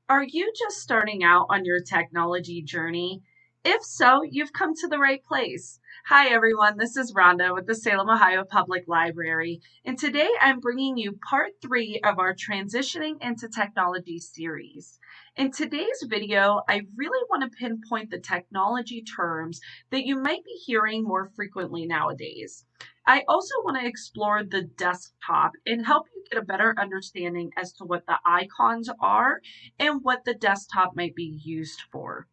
Are you just starting out on your technology journey? If so, you've come to the right place. Hi, everyone. This is Rhonda with the Salem, Ohio Public Library, and today I'm bringing you part 3 of our Transitioning into Technology series. In today's video, I really want to pinpoint the technology terms that you might be hearing more frequently nowadays. I also want to explore the desktop and help you get a better understanding as to what the icons are and what the desktop might be used for.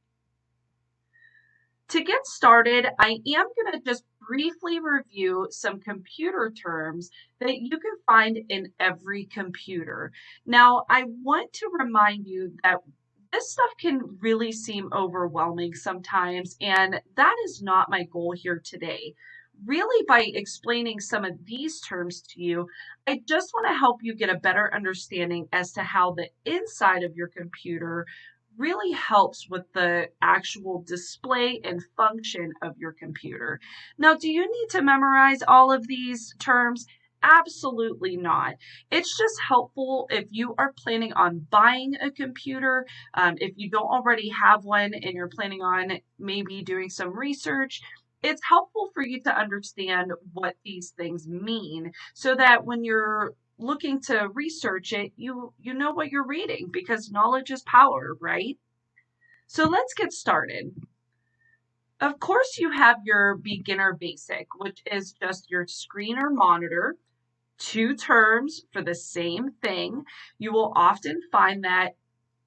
To get started, I am going to just briefly review some computer terms that you can find in every computer. Now, I want to remind you that this stuff can really seem overwhelming sometimes, and that is not my goal here today. Really, by explaining some of these terms to you, I just want to help you get a better understanding as to how the inside of your computer really helps with the actual display and function of your computer. Now, do you need to memorize all of these terms? Absolutely not. It's just helpful if you are planning on buying a computer, if you don't already have one and you're planning on maybe doing some research. It's helpful for you to understand what these things mean so that when you're looking to research it, you know what you're reading because knowledge is power, right? So let's get started. Of course, you have your beginner basic, which is just your screen or monitor, two terms for the same thing. You will often find that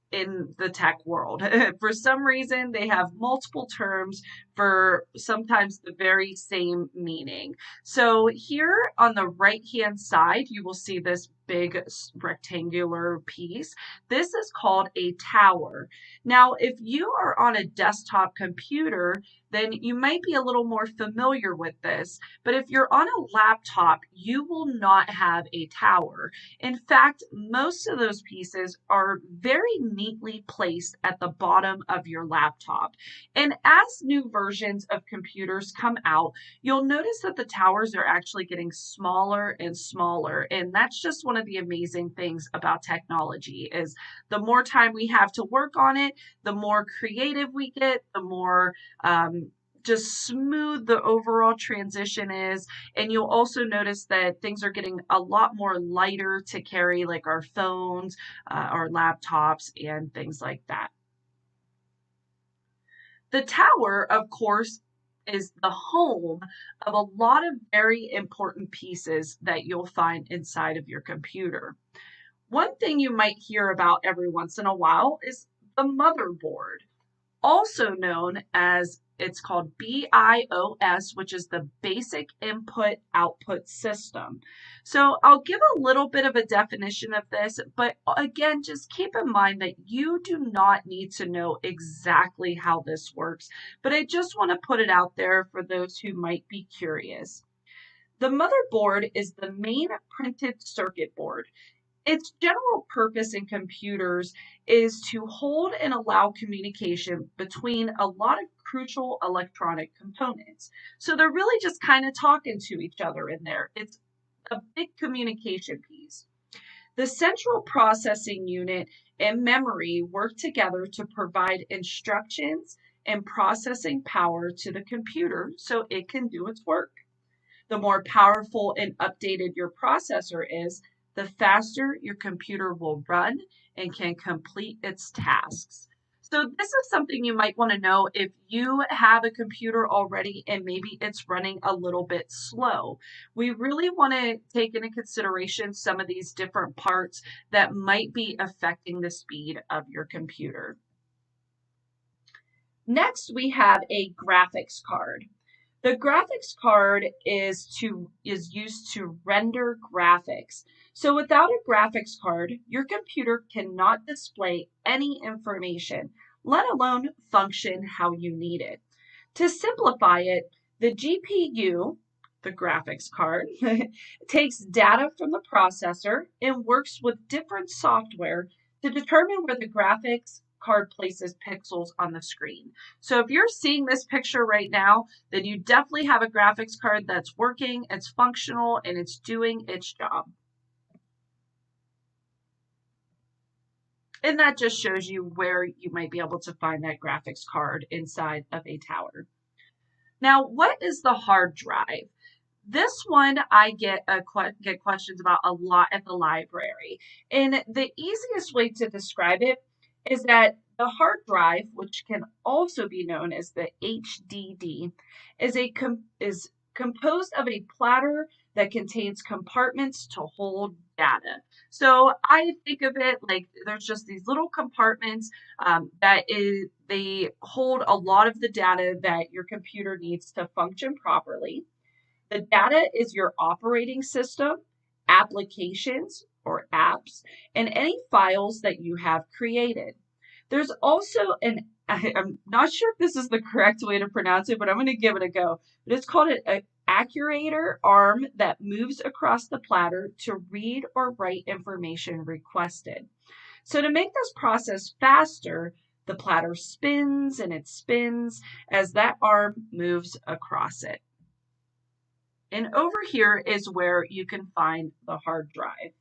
in the tech world. For some reason, they have multiple terms for sometimes the very same meaning. So here on the right-hand side, you will see this big rectangular piece. This is called a tower. Now, if you are on a desktop computer, then you might be a little more familiar with this. But if you're on a laptop, you will not have a tower. In fact, most of those pieces are very neatly placed at the bottom of your laptop. And as new versions of computers come out, you'll notice that the towers are actually getting smaller and smaller. And that's just one of the amazing things about technology is the more time we have to work on it, the more creative we get, the more just smooth the overall transition is. And you'll also notice that things are getting a lot more lighter to carry, like our phones, our laptops, and things like that. The tower, of course, is the home of a lot of very important pieces that you'll find inside of your computer. One thing you might hear about every once in a while is the motherboard, also known as it's called BIOS, which is the Basic Input Output System. So I'll give a little bit of a definition of this, but again, just keep in mind that you do not need to know exactly how this works, but I just want to put it out there for those who might be curious. The motherboard is the main printed circuit board. Its general purpose in computers is to hold and allow communication between a lot of crucial electronic components. So they're really just kind of talking to each other in there. It's a big communication piece. The central processing unit and memory work together to provide instructions and processing power to the computer so it can do its work. The more powerful and updated your processor is, the faster your computer will run and can complete its tasks. So this is something you might want to know if you have a computer already and maybe it's running a little bit slow. We really want to take into consideration some of these different parts that might be affecting the speed of your computer. Next, we have a graphics card. The graphics card is used to render graphics. So without a graphics card, your computer cannot display any information, let alone function how you need it. To simplify it, the GPU, the graphics card, takes data from the processor and works with different software to determine where the graphics card places pixels on the screen. So if you're seeing this picture right now, then you definitely have a graphics card that's working, it's functional, and it's doing its job. And that just shows you where you might be able to find that graphics card inside of a tower. Now, what is the hard drive? This one I get questions about a lot at the library. And the easiest way to describe it is that the hard drive, which can also be known as the HDD, is composed of a platter that contains compartments to hold data. So I think of it like there's just these little compartments they hold a lot of the data that your computer needs to function properly. The data is your operating system, applications or apps, and any files that you have created. There's also I'm not sure if this is the correct way to pronounce it, but I'm going to give it a go. But it's called an accurator arm that moves across the platter to read or write information requested. So to make this process faster, the platter spins and it spins as that arm moves across it. And over here is where you can find the hard drive.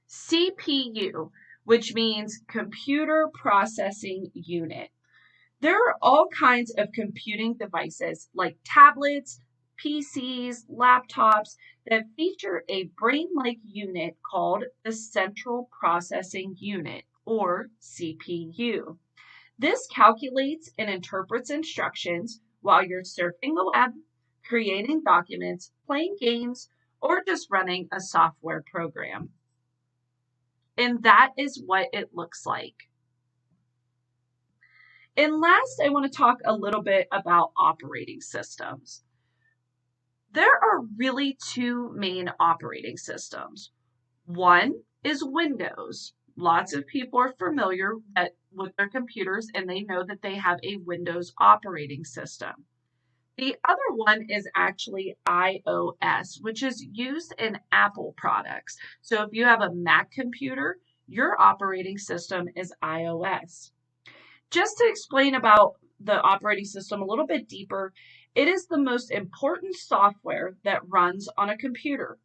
CPU, which means computer processing unit. There are all kinds of computing devices like tablets, PCs, laptops that feature a brain-like unit called the central processing unit, or CPU. This calculates and interprets instructions while you're surfing the web, creating documents, playing games, or just running a software program. And that is what it looks like. And last, I want to talk a little bit about operating systems. There are really two main operating systems. One is Windows. Lots of people are familiar with their computers and they know that they have a Windows operating system. The other one is actually iOS, which is used in Apple products. So if you have a Mac computer, your operating system is iOS. Just to explain about the operating system a little bit deeper, it is the most important software that runs on a computer.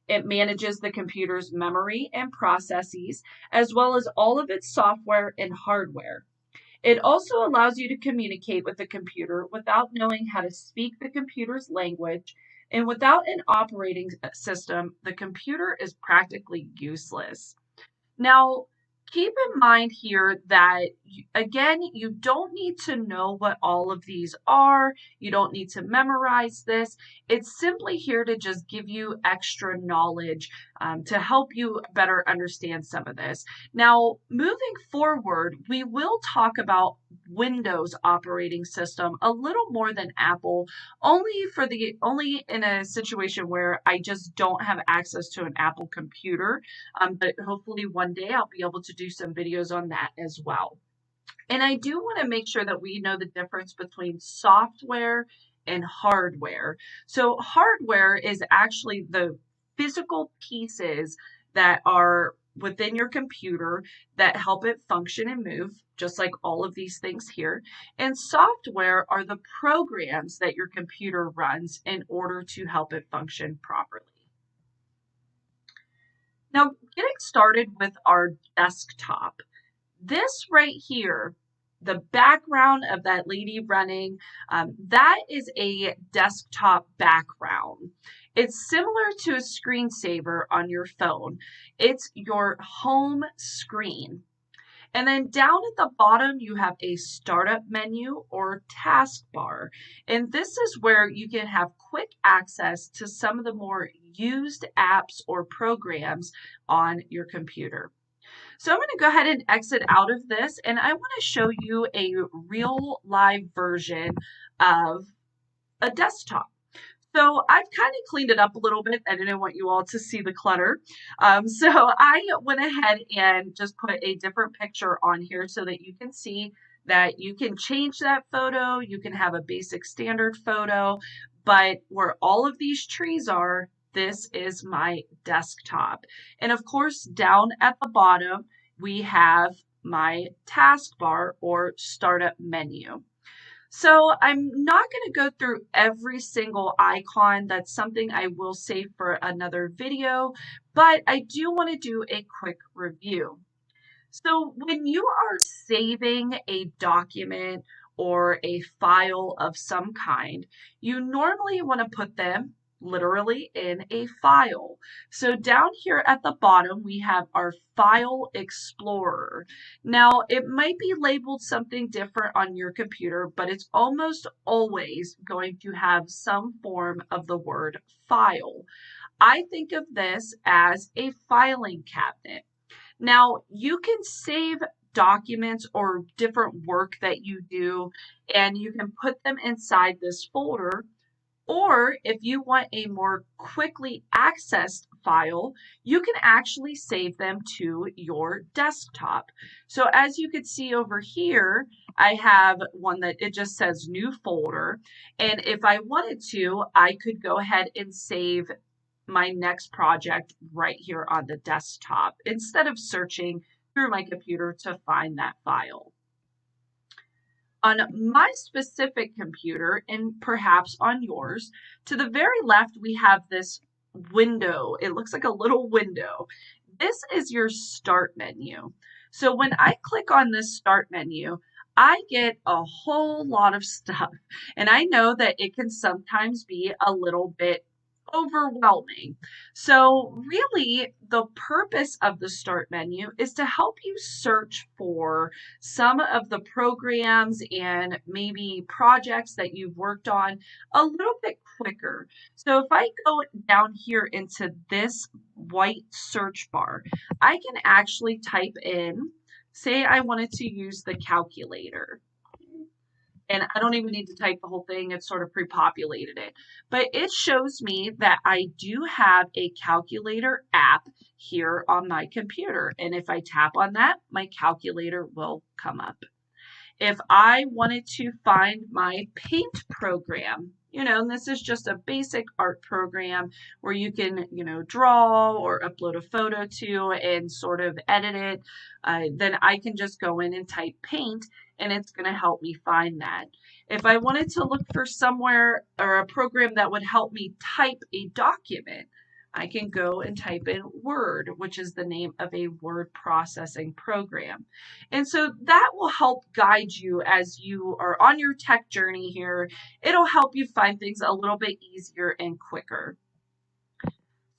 It manages the computer's memory and processes, as well as all of its software and hardware. It also allows you to communicate with the computer without knowing how to speak the computer's language, and without an operating system, the computer is practically useless. Now, keep in mind here that, again, you don't need to know what all of these are. You don't need to memorize this. It's simply here to just give you extra knowledge to help you better understand some of this. Now, moving forward, we will talk about Windows operating system a little more than Apple, only in a situation where I just don't have access to an Apple computer. But hopefully one day I'll be able to do some videos on that as well. And I do want to make sure that we know the difference between software and hardware. So hardware is actually the physical pieces that are within your computer that help it function and move, just like all of these things here. And software are the programs that your computer runs in order to help it function properly. Now, getting started with our desktop. This right here, the background of that lady running, that is a desktop background. It's similar to a screensaver on your phone. It's your home screen. And then down at the bottom, you have a startup menu or taskbar. And this is where you can have quick access to some of the more used apps or programs on your computer. So I'm going to go ahead and exit out of this, and I want to show you a real live version of a desktop. So I've kind of cleaned it up a little bit. I didn't want you all to see the clutter. So I went ahead and just put a different picture on here so that you can see that you can change that photo. You can have a basic standard photo, but where all of these trees are, this is my desktop. And of course, down at the bottom, we have my taskbar or startup menu. So I'm not going to go through every single icon. That's something I will save for another video, but I do want to do a quick review. So when you are saving a document or a file of some kind, you normally want to put them literally in a file. So down here at the bottom, we have our File Explorer. Now, it might be labeled something different on your computer, but it's almost always going to have some form of the word file. I think of this as a filing cabinet. Now, you can save documents or different work that you do, and you can put them inside this folder. Or if you want a more quickly accessed file, you can actually save them to your desktop. So as you can see over here, I have one that it just says new folder. And if I wanted to, I could go ahead and save my next project right here on the desktop instead of searching through my computer to find that file. On my specific computer, and perhaps on yours, to the very left, we have this window. It looks like a little window. This is your start menu. So when I click on this start menu, I get a whole lot of stuff. And I know that it can sometimes be a little bit overwhelming. So really, the purpose of the start menu is to help you search for some of the programs and maybe projects that you've worked on a little bit quicker. So if I go down here into this white search bar, I can actually type in, say I wanted to use the calculator. And I don't even need to type the whole thing, it sort of pre-populated it. But it shows me that I do have a calculator app here on my computer. And if I tap on that, my calculator will come up. If I wanted to find my paint program, and this is just a basic art program where you can, draw or upload a photo to and sort of edit it, then I can just go in and type paint and it's going to help me find that. If I wanted to look for somewhere or a program that would help me type a document, I can go and type in Word, which is the name of a word processing program. And so that will help guide you as you are on your tech journey here. It'll help you find things a little bit easier and quicker.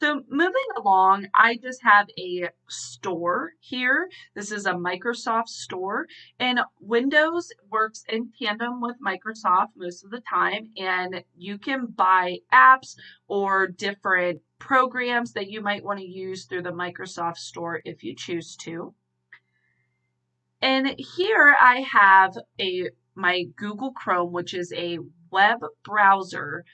So moving along, I just have a store here. This is a Microsoft store, and Windows works in tandem with Microsoft most of the time, and you can buy apps or different programs that you might want to use through the Microsoft store if you choose to. And here I have my Google Chrome, which is a web browser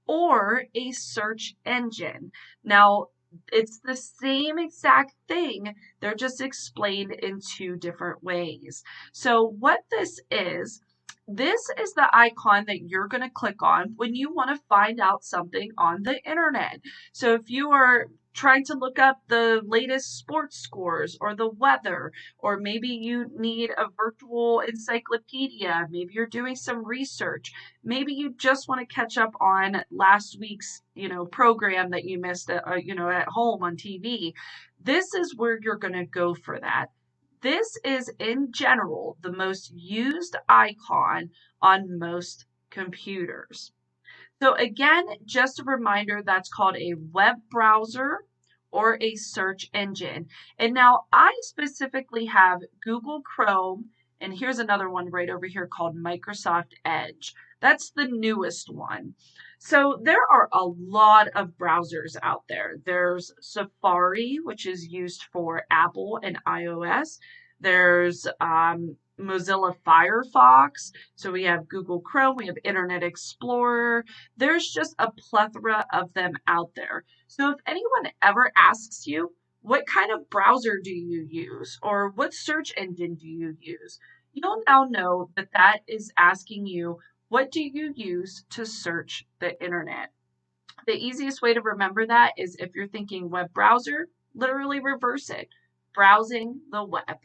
or a search engine. Now, it's the same exact thing, they're just explained in two different ways. So what this is the icon that you're going to click on when you want to find out something on the internet. So if you are trying to look up the latest sports scores or the weather, or maybe you need a virtual encyclopedia, maybe you're doing some research, maybe you just want to catch up on last week's, program that you missed at, at home on TV. This is where you're going to go for that. This is, in general, the most used icon on most computers. So again, just a reminder, that's called a web browser or a search engine. And now I specifically have Google Chrome, and here's another one right over here called Microsoft Edge. That's the newest one. So there are a lot of browsers out there. There's Safari, which is used for Apple and iOS. There's Mozilla Firefox. So we have Google Chrome, we have Internet Explorer. There's just a plethora of them out there. So if anyone ever asks you, what kind of browser do you use? Or what search engine do you use? You'll now know that that is asking you, what do you use to search the internet? The easiest way to remember that is if you're thinking web browser, literally reverse it, browsing the web.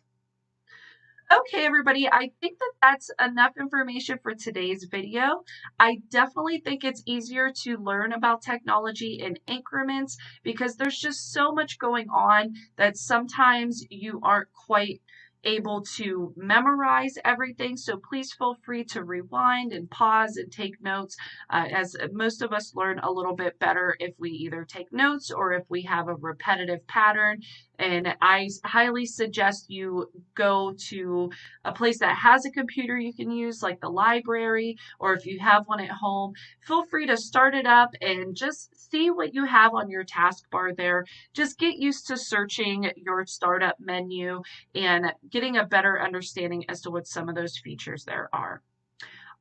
Okay, everybody, I think that that's enough information for today's video. I definitely think it's easier to learn about technology in increments because there's just so much going on that sometimes you aren't quite able to memorize everything. So please feel free to rewind and pause and take notes, as most of us learn a little bit better if we either take notes or if we have a repetitive pattern. And I highly suggest you go to a place that has a computer you can use, like the library, or if you have one at home, feel free to start it up and just see what you have on your taskbar there. Just get used to searching your startup menu and getting a better understanding as to what some of those features there are.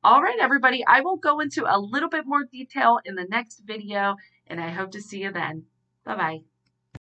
All right, everybody, I will go into a little bit more detail in the next video, and I hope to see you then. Bye-bye.